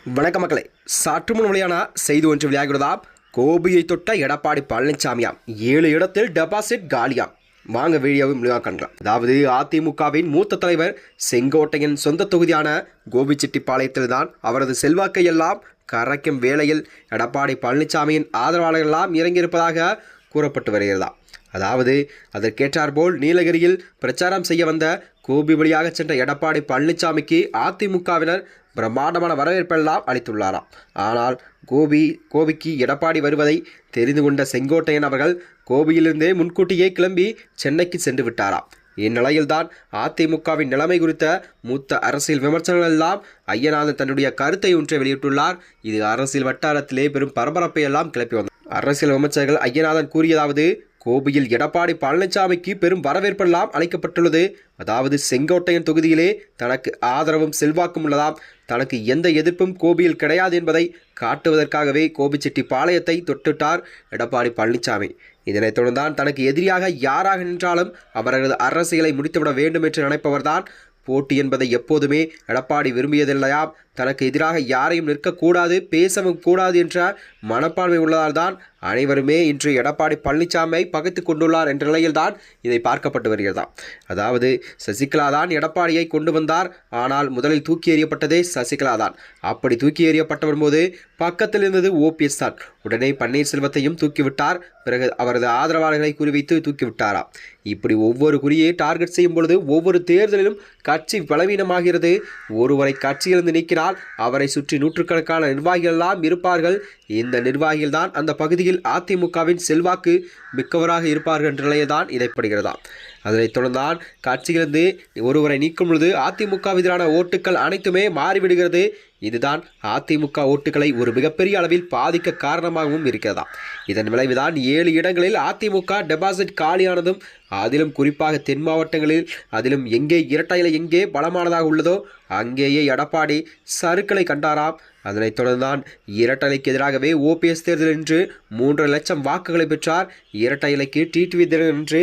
வணக்க மக்களே, சற்று முன் வெளியான செய்தி ஒன்று வெளியாகிறதாம். கோபியை தொட்ட எடப்பாடி பழனிசாமியாம் 7 இடத்தில் டெபாசிட் காலியாம். வாங்க வீடியோவை முழுமையாக காணலாம். அதாவது அதிமுகவின் மூத்த தலைவர் செங்கோட்டையின் சொந்த தொகுதியான கோபிச்செட்டிப்பாளையத்தில் தான் அவரது செல்வாக்கை எல்லாம் கரைக்கும் வேளையில் எடப்பாடி பழனிசாமியின் ஆதரவாளர்களெல்லாம் இறங்கியிருப்பதாக கூறப்பட்டு வருகிறதா. அதாவது அதற்கேற்றாற்போல் நீலகிரியில் பிரச்சாரம் செய்ய வந்த கோபி வழியாக சென்ற எடப்பாடி பழனிசாமிக்கு அதிமுகவினர் பிரம்மாண்டமான வரவேற்பெல்லாம் அளித்துள்ளாராம். ஆனால் கோபிக்கு எடப்பாடி வருவதை தெரிந்து கொண்ட செங்கோட்டையன் அவர்கள் கோபியிலிருந்தே முன்கூட்டியே கிளம்பி சென்னைக்கு சென்று விட்டாராம். இந்நிலையில்தான் அதிமுகவின் நிலைமை குறித்த மூத்த அரசியல் விமர்சனங்கள் எல்லாம் ஐயநாதன் தன்னுடைய கருத்தை ஒன்றை வெளியிட்டுள்ளார். இது அரசியல் வட்டாரத்திலே பெரும் பரபரப்பை எல்லாம் கிளப்பி வந்தார். அரசியல் விமர்சகர்கள் ஐயநாதன் கூறியதாவது, கோபியில் எடப்பாடி பழனிசாமிக்கு பெரும் வரவேற்பெல்லாம் அளிக்கப்பட்டுள்ளது. அதாவது செங்கோட்டையன் தொகுதியிலே தனக்கு ஆதரவும் செல்வாக்கும் உள்ளதாம். தனக்கு எந்த எதிர்ப்பும் கோபியில் கிடையாது என்பதை காட்டுவதற்காகவே கோபிச்செட்டிப்பாளையத்தை தொட்டுட்டார் எடப்பாடி பழனிசாமி. இதனைத் தொடர்ந்தான் தனக்கு எதிரியாக யாராக நின்றாலும் அவரது அரசியலை முடித்துவிட வேண்டும் என்று நினைப்பவர்தான். போட்டி என்பதை எப்போதுமே எடப்பாடி விரும்பியதில்லையாம். தனக்கு எதிராக யாரையும் நிற்கக்கூடாது, பேசவும் கூடாது என்ற மனப்பான்மை உள்ளதால் தான் அனைவருமே இன்று எடப்பாடி பழனிசாமியை பகைத்து கொண்டுள்ளார் என்ற நிலையில்தான் இதை பார்க்கப்பட்டு வருகிறதாம். அதாவது சசிகலா தான் எடப்பாடியை கொண்டு வந்தார். ஆனால் முதலில் தூக்கி எறியப்பட்டதே சசிகலா தான். அப்படி தூக்கி எறியப்பட்டவர் போது பக்கத்தில் இருந்தது ஓபிஎஸ் தான். உடனே பன்னீர்செல்வத்தையும் தூக்கிவிட்டார். பிறகு அவரது ஆதரவாளர்களை குறிவைத்து தூக்கிவிட்டாராம். இப்படி ஒவ்வொரு குறியை டார்கெட் செய்யும் பொழுது ஒவ்வொரு தேர்தலிலும் கட்சி பலவீனமாகிறது. ஒருவரை கட்சியிலிருந்து நீக்கினால் அவரை சுற்றி நூற்றுக்கணக்கான நிர்வாகிகள் எல்லாம் இருப்பார்கள். இந்த நிர்வாகிகள் தான் அந்த பகுதியில் அதிமுகவின் செல்வாக்கு மிக்கவராக இருப்பார்கள் என்ற நிலையதான் இதைப்படுகிறதா. அதனைத் தொடர்ந்தான் கட்சியிலிருந்து ஒருவரை நீக்கும் பொழுது அதிமுக எதிரான ஓட்டுக்கள் அனைத்துமே மாறிவிடுகிறது. இதுதான் அதிமுக ஓட்டுகளை ஒரு மிகப்பெரிய அளவில் பாதிக்க காரணமாகவும் இருக்கிறதா. இதன் விளைவுதான் 7 இடங்களில் அதிமுக டெபாசிட் காலியானதும், அதிலும் குறிப்பாக தென் மாவட்டங்களில், அதிலும் எங்கே இரட்டை இலை எங்கே பலமானதாக உள்ளதோ அங்கேயே எடப்பாடி சறுக்களை கண்டாராம். அதனைத் தொடர்ந்தான் இரட்டலைக்கு எதிராகவே ஓபிஎஸ் தேர்தல் என்று 3 லட்சம் வாக்குகளை பெற்றார். இரட்டை இலைக்கு டிடிவி தேர்தல் என்று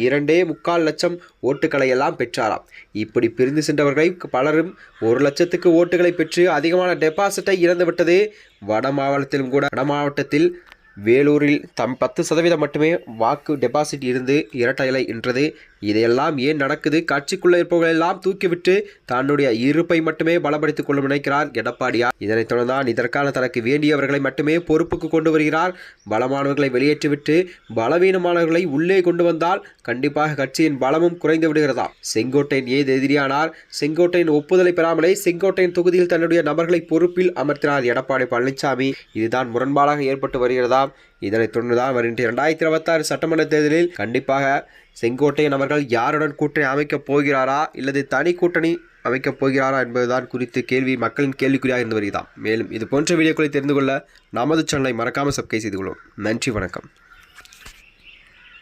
2.25 லட்சம் ஓட்டுக்களை எல்லாம் பெற்றாராம். இப்படி பிரிந்து சென்றவர்களை பலரும் 1 லட்சத்துக்கு ஓட்டுகளை பெற்று அதிகமான டெபாசிட்டை இழந்துவிட்டது. வட மாவட்டத்தில் வேலூரில் 10% மட்டுமே வாக்கு டெபாசிட் இருந்து இரட்டை இலை என்றது. இதையெல்லாம் ஏன் நடக்குது? கட்சிக்குள்ளே இருப்பவர்களெல்லாம் தூக்கிவிட்டு தன்னுடைய இருப்பை மட்டுமே பலப்படுத்திக் கொள்ள நினைக்கிறார் எடப்பாடியார். இதனைத் தொடர்ந்தான் இதற்கான தனக்கு வேண்டியவர்களை மட்டுமே பொறுப்புக்கு கொண்டு வருகிறார். பலமானவர்களை வெளியேற்றிவிட்டு பலவீனமானவர்களை உள்ளே கொண்டு வந்தால் கண்டிப்பாக கட்சியின் பலமும் குறைந்து விடுகிறதா. செங்கோட்டையன் ஏது எதிரியானார்? செங்கோட்டையின் ஒப்புதலை பெறாமலே செங்கோட்டையன் தொகுதியில் தன்னுடைய நபர்களை பொறுப்பில் அமர்த்தினார் எடப்பாடி பழனிசாமி. இதுதான் முரண்பாடாக ஏற்பட்டு வருகிறதா. இதனைத் தொடர்ந்துதான் வருகின்ற 2026 சட்டமன்ற தேர்தலில் கண்டிப்பாக செங்கோட்டையன் அவர்கள் யாருடன் கூட்டணி அமைக்கப் போகிறாரா இல்லது தனி கூட்டணி அமைக்கப் போகிறாரா என்பதுதான் குறித்து மக்களின் கேள்விக்குறியாக இருந்து வருகிறதாம். மேலும் இது போன்ற வீடியோக்களை தெரிந்து கொள்ள நமது சேனலை மறக்காமல் சப்ஸ்கிரைப் செய்து கொள்ளும். நன்றி, வணக்கம்.